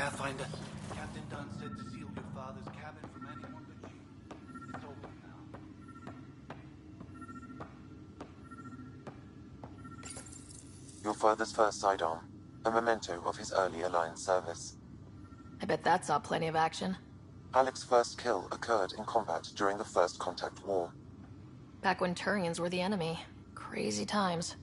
Pathfinder? Captain Dunn said to seal your father's cabin from anyone but you. It's open now. Your father's first sidearm, a memento of his early Alliance service. I bet that saw plenty of action. Alec's first kill occurred in combat during the First Contact War. Back when Turians were the enemy. Crazy times.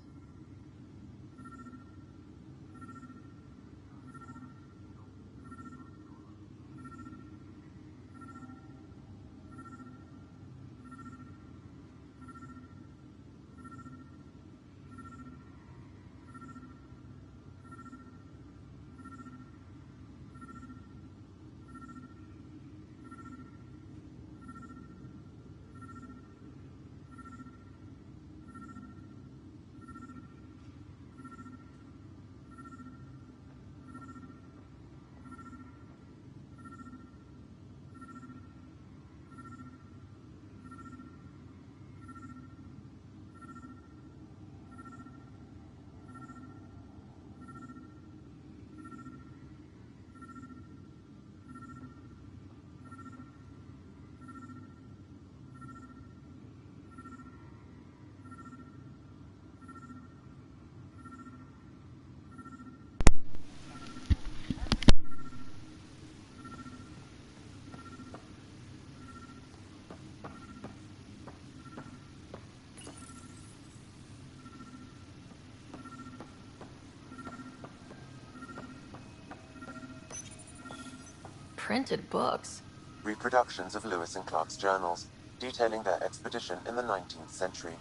Printed books. Reproductions of Lewis and Clark's journals, detailing their expedition in the 19th century.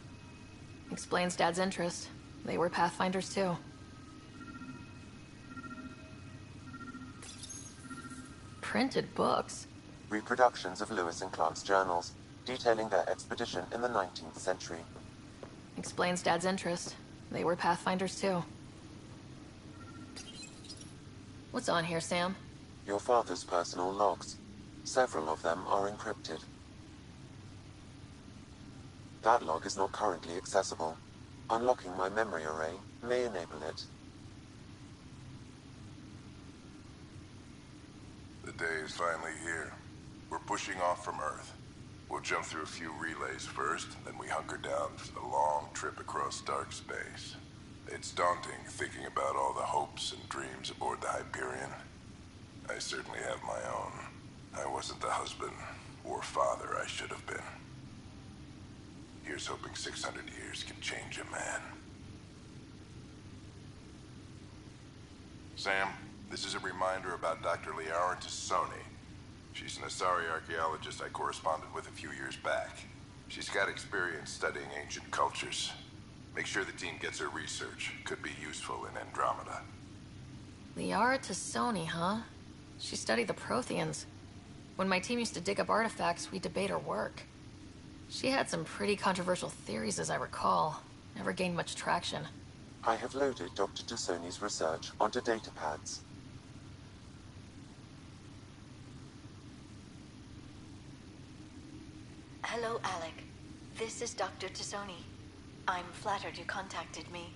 Explains Dad's interest. They were Pathfinders too. Printed books. Reproductions of Lewis and Clark's journals, detailing their expedition in the 19th century. Explains Dad's interest. They were Pathfinders too. What's on here, Sam? Your father's personal logs. Several of them are encrypted. That log is not currently accessible. Unlocking my memory array may enable it. The day is finally here. We're pushing off from Earth. We'll jump through a few relays first, then we hunker down for the long trip across dark space. It's daunting thinking about all the hopes and dreams aboard the Hyperion. I certainly have my own. I wasn't the husband or father I should have been. Here's hoping 600 years can change a man. Sam, this is a reminder about Dr. Liara Tassoni. She's an Asari archaeologist I corresponded with a few years back. She's got experience studying ancient cultures. Make sure the team gets her research. Could be useful in Andromeda. Liara Tassoni, huh? She studied the Protheans. When my team used to dig up artifacts, we'd debate her work. She had some pretty controversial theories, as I recall. Never gained much traction. I have loaded Dr. Tassoni's research onto datapads. Hello, Alec. This is Dr. Tassoni. I'm flattered you contacted me.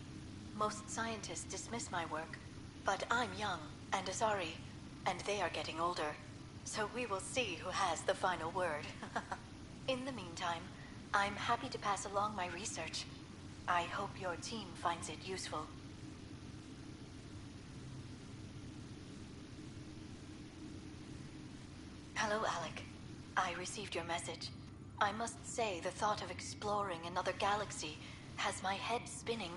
Most scientists dismiss my work, but I'm young and Asari, and they are getting older. So we will see who has the final word. In the meantime, I'm happy to pass along my research. I hope your team finds it useful. Hello, Alec. I received your message. I must say the thought of exploring another galaxy has my head spinning.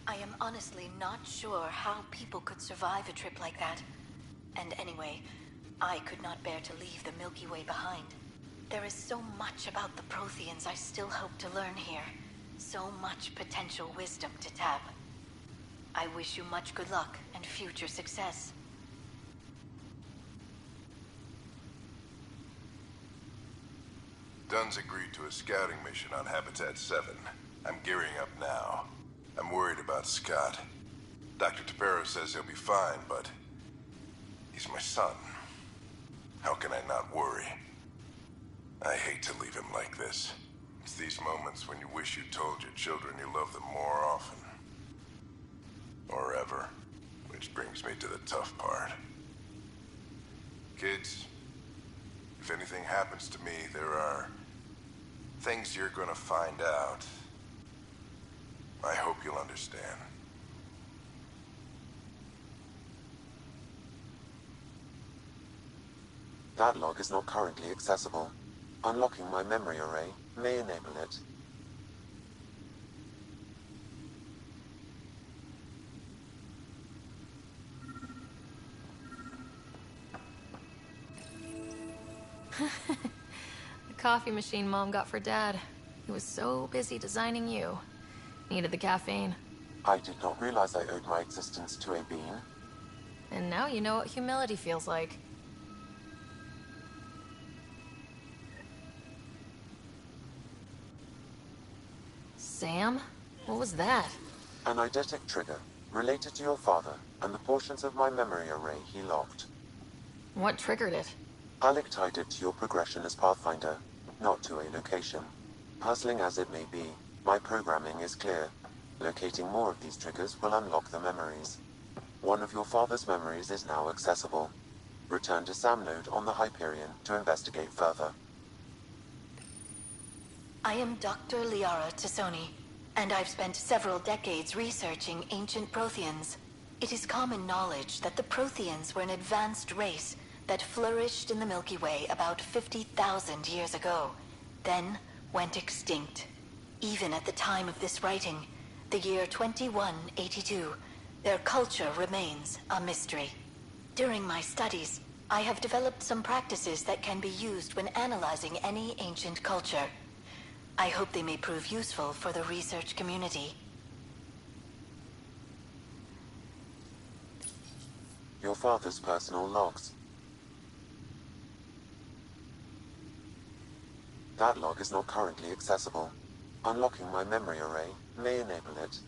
I am honestly not sure how people could survive a trip like that. And anyway, I could not bear to leave the Milky Way behind. There is so much about the Protheans I still hope to learn here. So much potential wisdom to tap. I wish you much good luck and future success. Dunn's agreed to a scouting mission on Habitat 7. I'm gearing up now. I'm worried about Scott. Dr. Tapero says he'll be fine, but he's my son. How can I not worry? I hate to leave him like this. It's these moments when you wish you told your children you love them more often. Or ever. Which brings me to the tough part. Kids, if anything happens to me, there are things you're gonna find out. I hope you'll understand. That log is not currently accessible. Unlocking my memory array may enable it. The coffee machine Mom got for Dad. He was so busy designing you. Needed the caffeine. I did not realize I owed my existence to a bean. And now you know what humility feels like. Sam? What was that? An eidetic trigger, related to your father, and the portions of my memory array he locked. What triggered it? Alec tied it to your progression as Pathfinder, not to a location. Puzzling as it may be, my programming is clear. Locating more of these triggers will unlock the memories. One of your father's memories is now accessible. Return to Sam Node on the Hyperion to investigate further. I am Dr. Liara Tassoni, and I've spent several decades researching ancient Protheans. It is common knowledge that the Protheans were an advanced race that flourished in the Milky Way about 50,000 years ago, then went extinct. Even at the time of this writing, the year 2182, their culture remains a mystery. During my studies, I have developed some practices that can be used when analyzing any ancient culture. I hope they may prove useful for the research community. Your father's personal logs. That log is not currently accessible. Unlocking my memory array may enable it.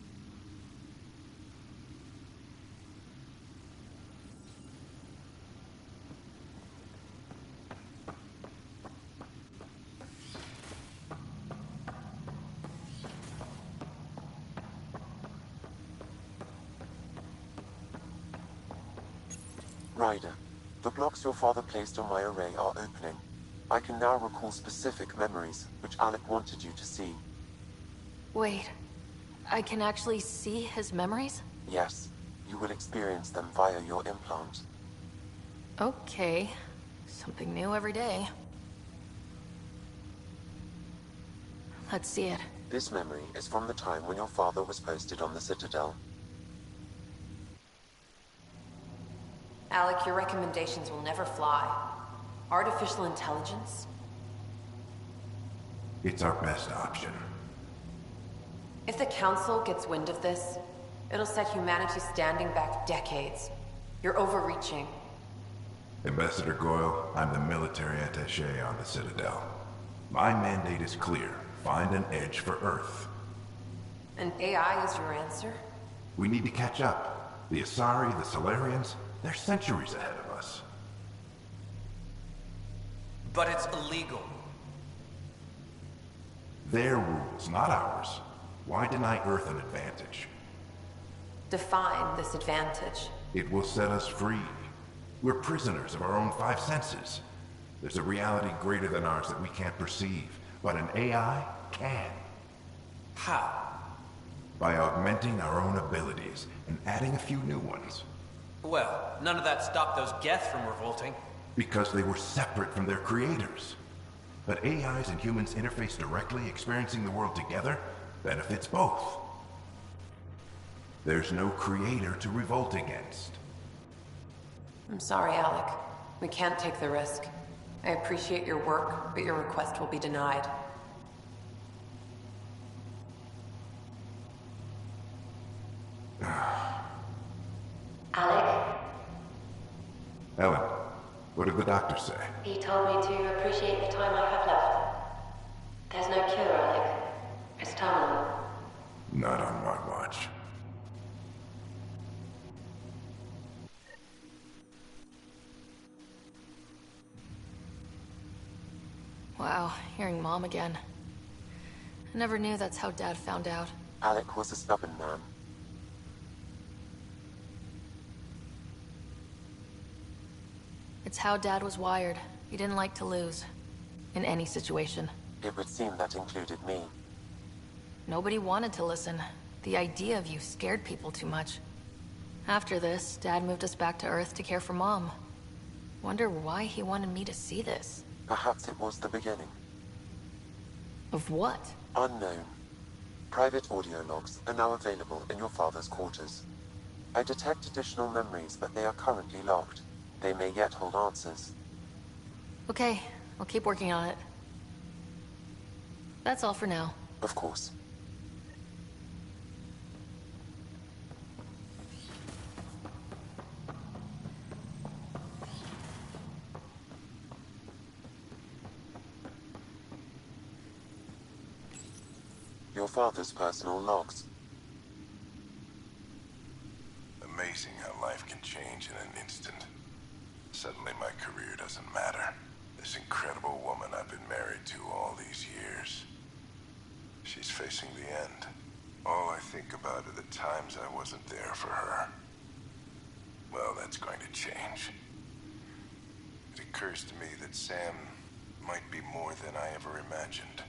Ryder, the blocks your father placed on my array are opening. I can now recall specific memories, which Alec wanted you to see. Wait, I can actually see his memories? Yes, you will experience them via your implant. Okay, something new every day. Let's see it. This memory is from the time when your father was posted on the Citadel. Alec, your recommendations will never fly. Artificial intelligence? It's our best option. If the Council gets wind of this, it'll set humanity standing back decades. You're overreaching. Ambassador Goyle, I'm the military attaché on the Citadel. My mandate is clear. Find an edge for Earth. And AI is your answer? We need to catch up. The Asari, the Solarians, they're centuries ahead of us. But it's illegal. Their rules, not ours. Why deny Earth an advantage? Define this advantage. It will set us free. We're prisoners of our own five senses. There's a reality greater than ours that we can't perceive, but an AI can. How? By augmenting our own abilities and adding a few new ones. Well, none of that stopped those Geth from revolting. Because they were separate from their creators. But AIs and humans interface directly, experiencing the world together, benefits both. There's no creator to revolt against. I'm sorry, Alec. We can't take the risk. I appreciate your work, but your request will be denied. Alec, Ellen, what did the doctor say? he told me to appreciate the time I have left. There's no cure, Alec. It's terminal. Not on my watch. Wow, hearing Mom again. I never knew that's how Dad found out. Alec was a stubborn man. It's how Dad was wired. He didn't like to lose. In any situation. It would seem that included me. Nobody wanted to listen. The idea of you scared people too much. After this, Dad moved us back to Earth to care for Mom. Wonder why he wanted me to see this. Perhaps it was the beginning. Of what? Unknown. Private audio logs are now available in your father's quarters. I detect additional memories, but they are currently locked. They may yet hold answers. Okay, I'll keep working on it. That's all for now. Of course. Your father's personal logs. Amazing how life can change in an instant. Suddenly my career doesn't matter. This incredible woman I've been married to all these years. She's facing the end. All I think about are the times I wasn't there for her. Well, that's going to change. It occurs to me that Sam might be more than I ever imagined.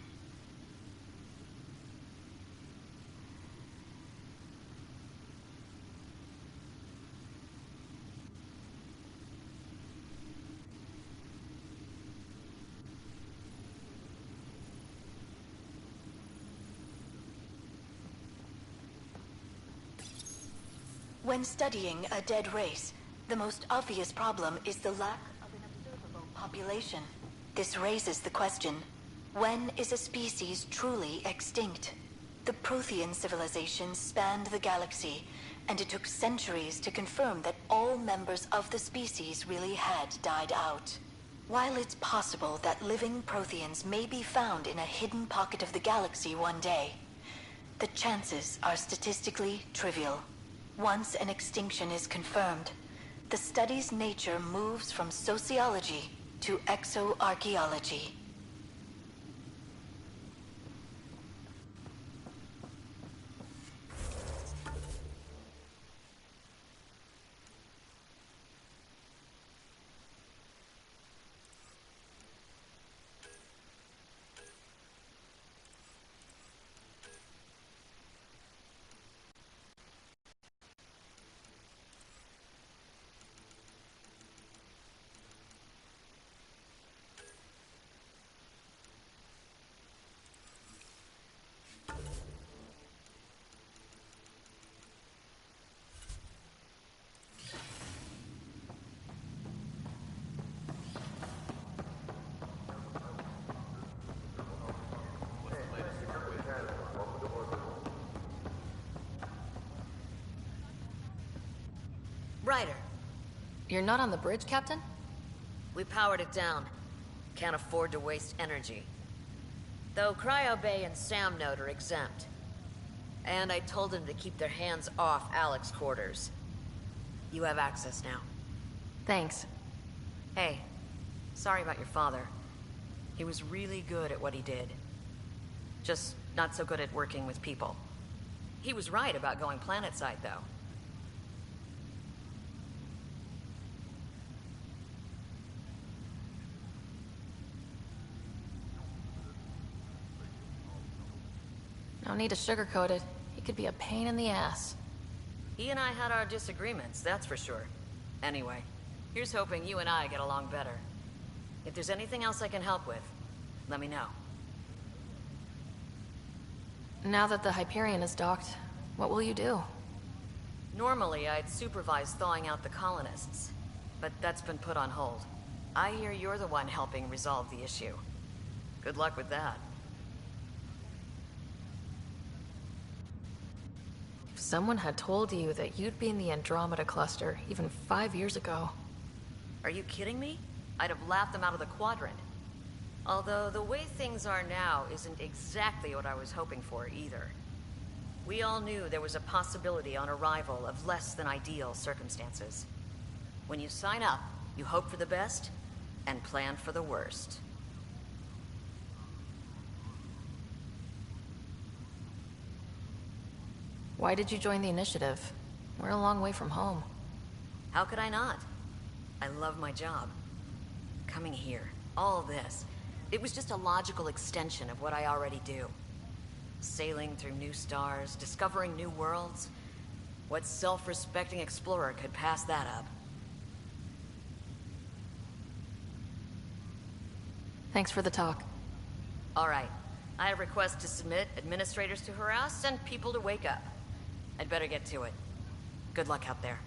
When studying a dead race, the most obvious problem is the lack of an observable population. This raises the question, when is a species truly extinct? The Prothean civilization spanned the galaxy, and it took centuries to confirm that all members of the species really had died out. While it's possible that living Protheans may be found in a hidden pocket of the galaxy one day, the chances are statistically trivial. Once an extinction is confirmed, the study's nature moves from sociology to exoarchaeology. Ryder, You're not on the bridge, Captain? we powered it down. Can't afford to waste energy. Though Cryo Bay and Sam Node are exempt. And I told them to keep their hands off Alec's quarters. You have access now. Thanks. Hey, sorry about your father. He was really good at what he did. Just not so good at working with people. He was right about going planetside, though. No need to sugarcoat it. He could be a pain in the ass. He and I had our disagreements, that's for sure. Anyway, here's hoping you and I get along better. If there's anything else I can help with, let me know. Now that the Hyperion is docked, what will you do? Normally, I'd supervise thawing out the colonists, but that's been put on hold. I hear you're the one helping resolve the issue. Good luck with that. If someone had told you that you'd be in the Andromeda cluster even 5 years ago. Are you kidding me? I'd have laughed them out of the quadrant. Although the way things are now isn't exactly what I was hoping for either. We all knew there was a possibility on arrival of less than ideal circumstances. When you sign up, you hope for the best and plan for the worst. Why did you join the initiative? We're a long way from home. How could I not? I love my job. coming here, all this, it was just a logical extension of what I already do. Sailing through new stars, discovering new worlds. What self-respecting explorer could pass that up? Thanks for the talk. All right. I have requests to submit, administrators to harass, and people to wake up. I'd better get to it. Good luck out there.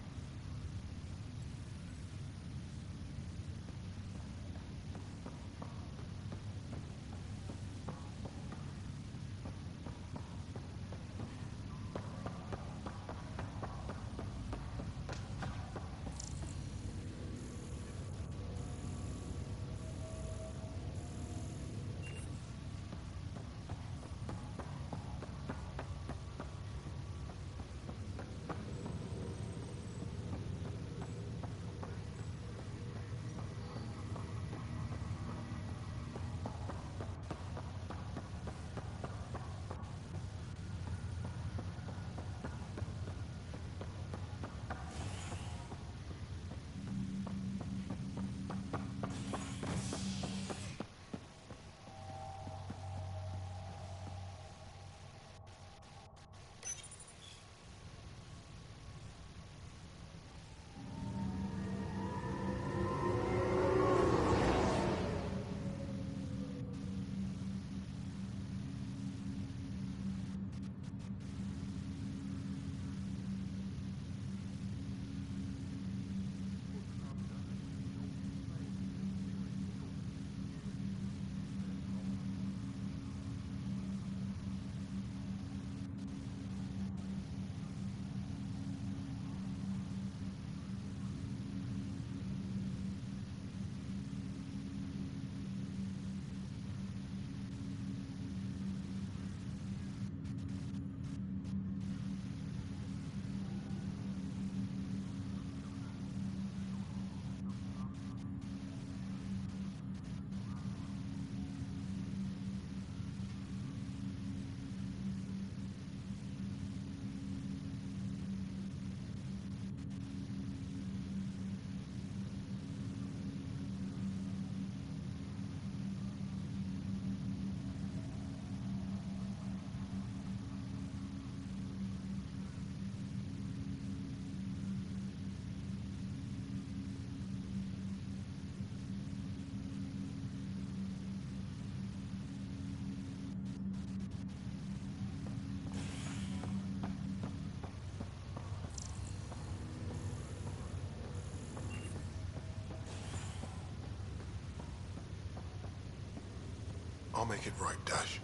I'll make it right, Dash.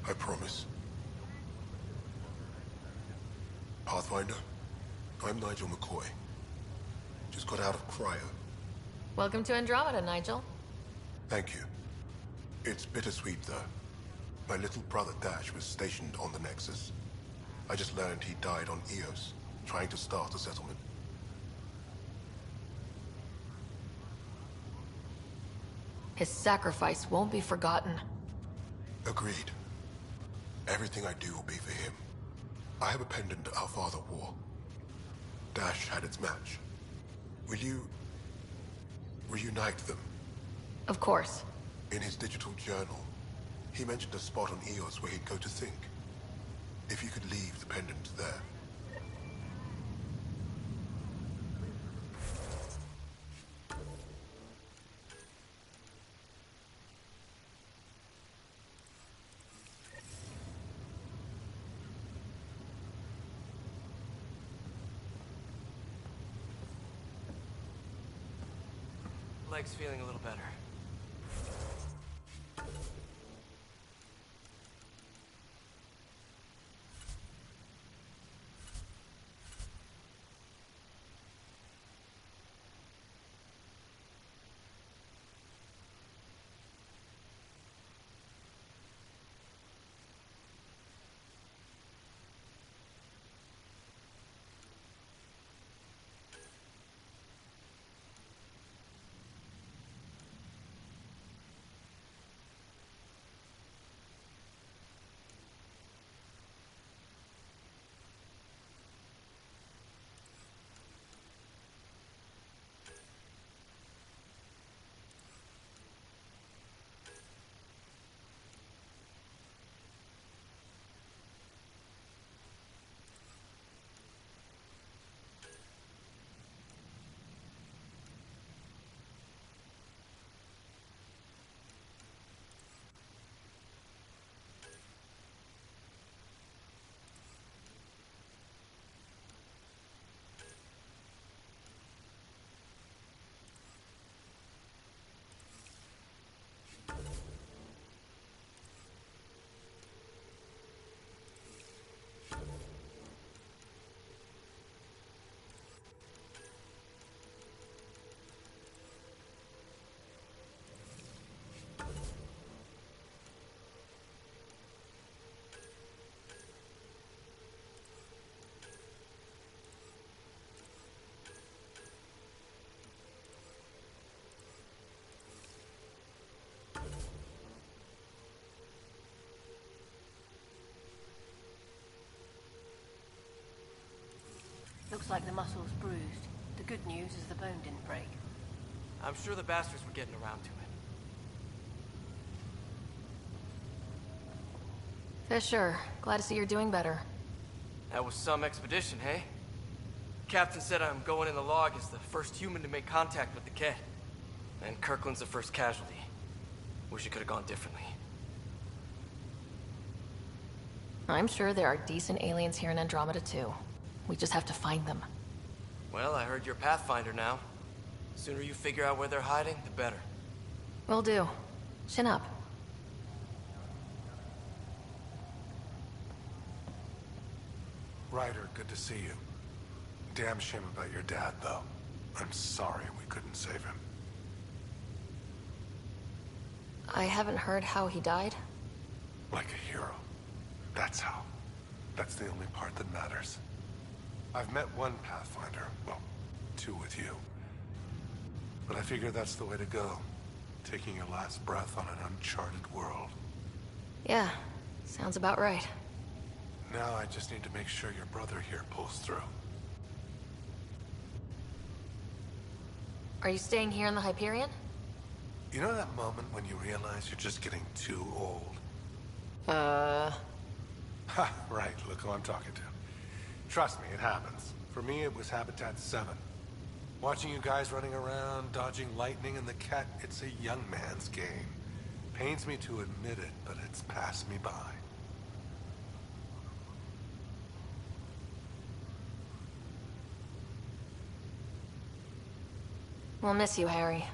I promise. Pathfinder, I'm Nigel McCoy. Just got out of cryo. Welcome to Andromeda, Nigel. Thank you. It's bittersweet, though. My little brother Dash was stationed on the Nexus. I just learned he died on Eos, trying to start a settlement. His sacrifice won't be forgotten. Agreed. Everything I do will be for him. I have a pendant our father wore. Dash had its match. Will you reunite them? Of course. In his digital journal, he mentioned a spot on Eos where he'd go to think. If you could leave the pendant there. Leg's feeling a little better. the muscle's bruised. The good news is the bone didn't break. I'm sure the bastards were getting around to it. Fisher, glad to see you're doing better. That was some expedition, hey? Captain said I'm going in the log as the first human to make contact with the Ket. And Kirkland's the first casualty. Wish it could have gone differently. I'm sure there are decent aliens here in Andromeda too. We just have to find them. Well, I heard you're Pathfinder now. The sooner you figure out where they're hiding, the better. Will do. Chin up. Ryder, good to see you. Damn shame about your dad, though. I'm sorry we couldn't save him. I haven't heard how he died. Like a hero. That's how. That's the only part that matters. I've met one Pathfinder. Well, two with you. But I figure that's the way to go. Taking your last breath on an uncharted world. Yeah, sounds about right. Now I just need to make sure your brother here pulls through. Are you staying here in the Hyperion? You know that moment when you realize you're just getting too old? Ha, right, look who I'm talking to. Trust me, it happens. For me, it was Habitat 7. Watching you guys running around, dodging lightning and the Ket, it's a young man's game. Pains me to admit it, but it's passed me by. We'll miss you, Harry.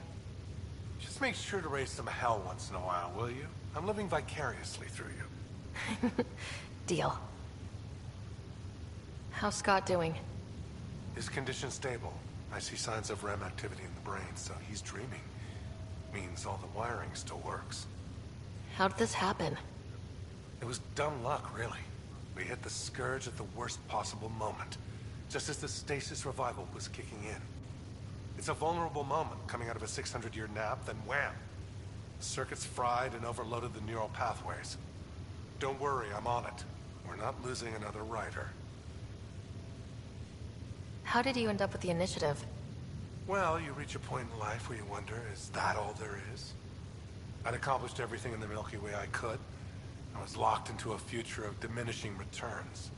Just make sure to raise some hell once in a while, will you? I'm living vicariously through you. Deal. How's Scott doing? His condition stable. I see signs of REM activity in the brain, so he's dreaming. Means all the wiring still works. How did this happen? It was dumb luck, really. We hit the Scourge at the worst possible moment, just as the stasis revival was kicking in. It's a vulnerable moment coming out of a 600-year nap, then wham! The circuit's fried and overloaded the neural pathways. Don't worry, I'm on it. We're not losing another Ryder. How did you end up with the initiative? Well, you reach a point in life where you wonder, is that all there is? I'd accomplished everything in the Milky Way I could. I was locked into a future of diminishing returns.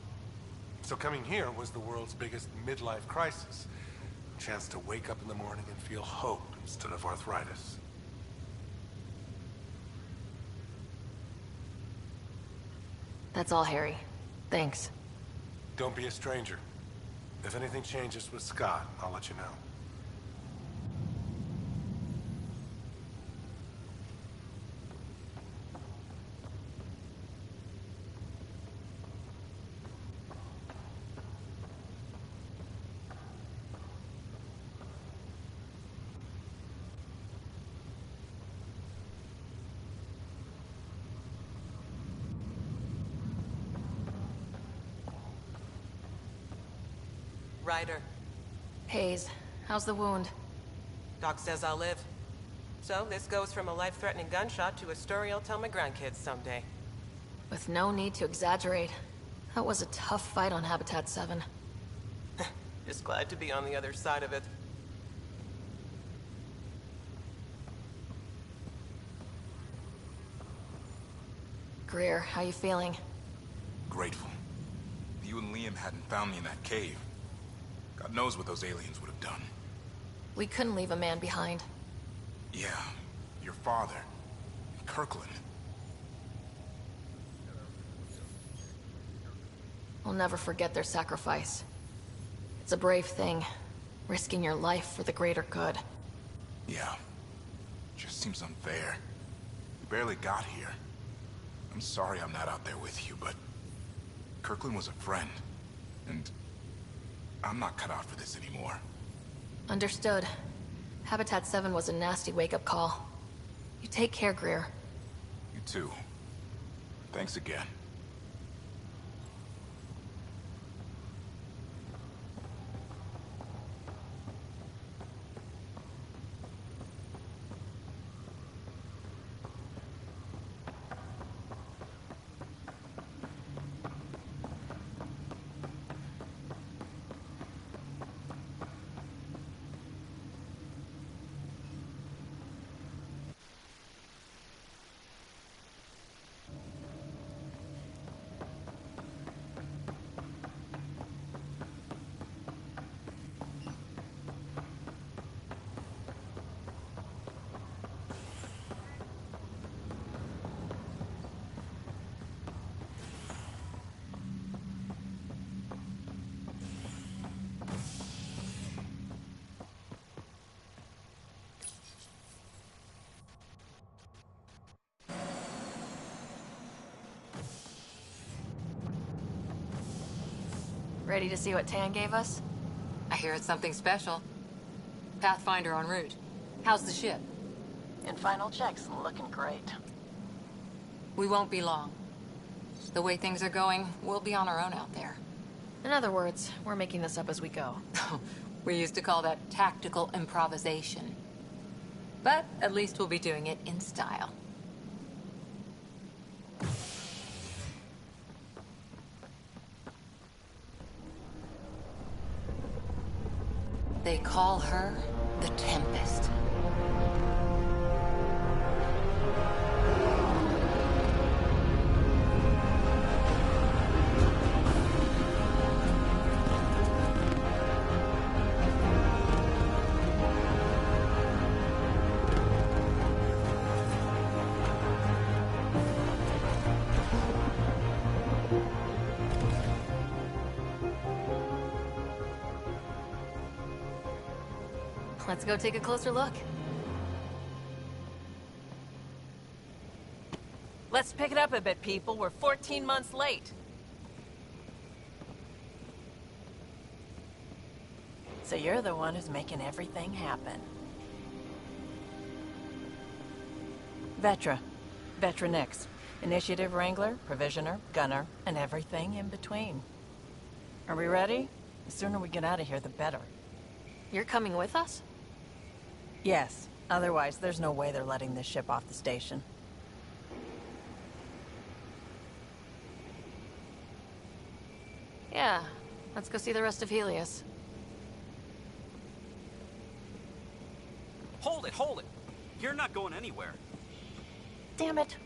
So coming here was the world's biggest midlife crisis. A chance to wake up in the morning and feel hope instead of arthritis. That's all, Harry. Thanks. Don't be a stranger. If anything changes with Scott, I'll let you know. Ryder. Hayes, how's the wound? Doc says I'll live. So this goes from a life-threatening gunshot to a story I'll tell my grandkids someday. With no need to exaggerate. That was a tough fight on Habitat 7. Just glad to be on the other side of it. Greer, how you feeling? Grateful. If you and Liam hadn't found me in that cave, God knows what those aliens would have done. We couldn't leave a man behind. Yeah, your father, Kirkland. We'll never forget their sacrifice. It's a brave thing, risking your life for the greater good. Yeah. Just seems unfair. We barely got here. I'm sorry I'm not out there with you, but Kirkland was a friend, and I'm not cut out for this anymore. Understood. Habitat 7 was a nasty wake-up call. You take care, Greer. You too. Thanks again. Ready to see what Tan gave us? I hear it's something special. Pathfinder en route. How's the ship? In final checks, looking great. We won't be long. The way things are going, we'll be on our own out there. In other words, we're making this up as we go. We used to call that tactical improvisation. But at least we'll be doing it in style. They call her the Tempest. Let's go take a closer look. Let's pick it up a bit, people. We're 14 months late. So you're the one who's making everything happen. Vetra. Vetra Nix. Initiative Wrangler, Provisioner, Gunner, and everything in between. Are we ready? The sooner we get out of here, the better. You're coming with us? Yes. Otherwise, there's no way they're letting this ship off the station. Yeah. Let's go see the rest of Helios. Hold it, hold it! You're not going anywhere. Damn it.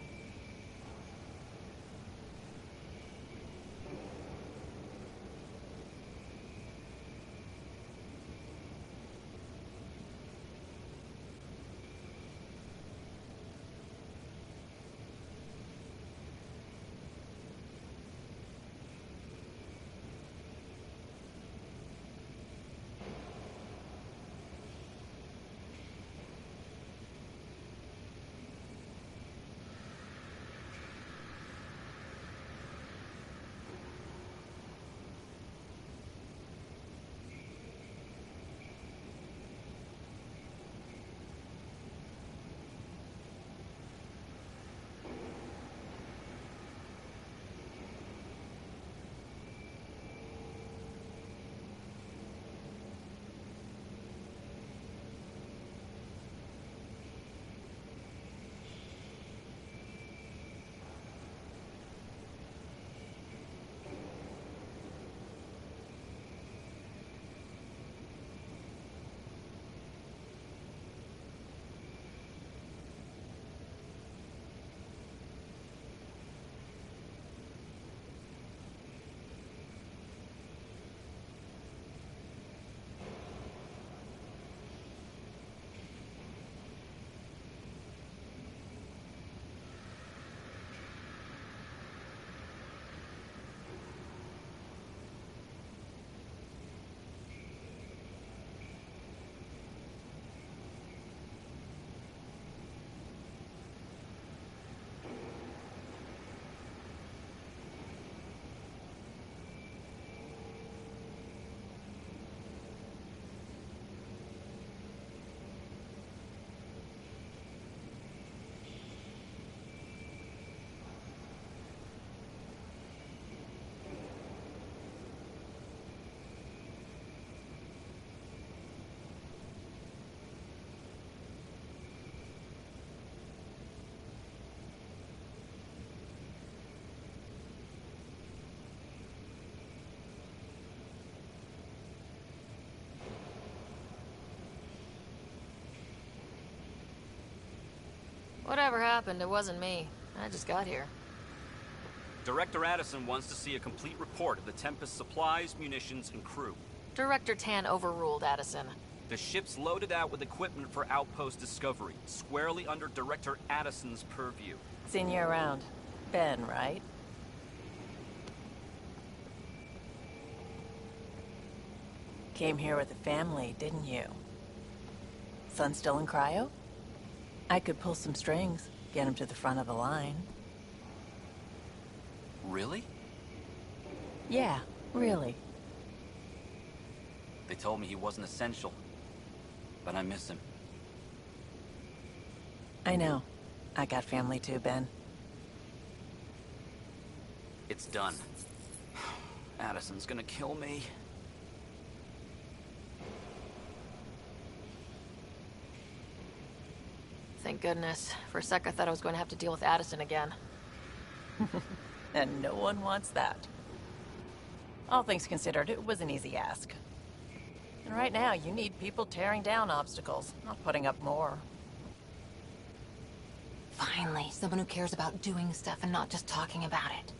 Whatever happened, it wasn't me. I just got here. Director Addison wants to see a complete report of the Tempest's supplies, munitions, and crew. Director Tan overruled Addison. The ship's loaded out with equipment for outpost discovery, squarely under Director Addison's purview. Seen you around. Ben, right? Came here with a family, didn't you? Son still in cryo? I could pull some strings, get him to the front of the line. Really? Yeah, really. They told me he wasn't essential. But I miss him. I know. I got family too, Ben. It's done. Addison's gonna kill me. Thank goodness. For a sec, I thought I was going to have to deal with Addison again. And no one wants that. All things considered, it was an easy ask. And right now, you need people tearing down obstacles, not putting up more. Finally, someone who cares about doing stuff and not just talking about it.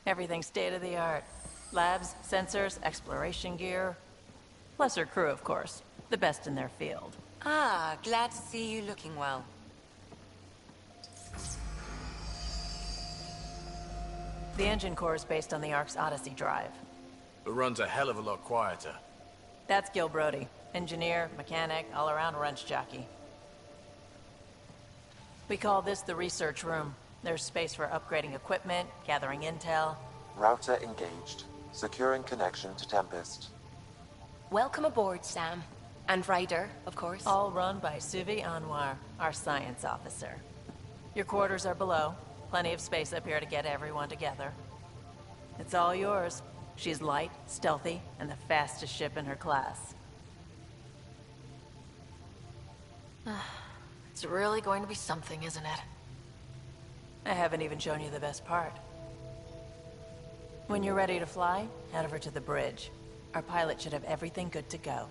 Everything's state-of-the-art. Labs, sensors, exploration gear. Plus her crew, of course. The best in their field. Ah, glad to see you looking well. The engine core is based on the Ark's Odyssey drive. It runs a hell of a lot quieter. That's Gil Brody. Engineer, mechanic, all-around wrench jockey. We call this the research room. There's space for upgrading equipment, gathering intel. Router engaged. Securing connection to Tempest. Welcome aboard, Sam. And Ryder, of course. All run by Suvi Anwar, our science officer. Your quarters are below. Plenty of space up here to get everyone together. It's all yours. She's light, stealthy, and the fastest ship in her class. It's really going to be something, isn't it? I haven't even shown you the best part. When you're ready to fly, head over to the bridge. Our pilot should have everything good to go.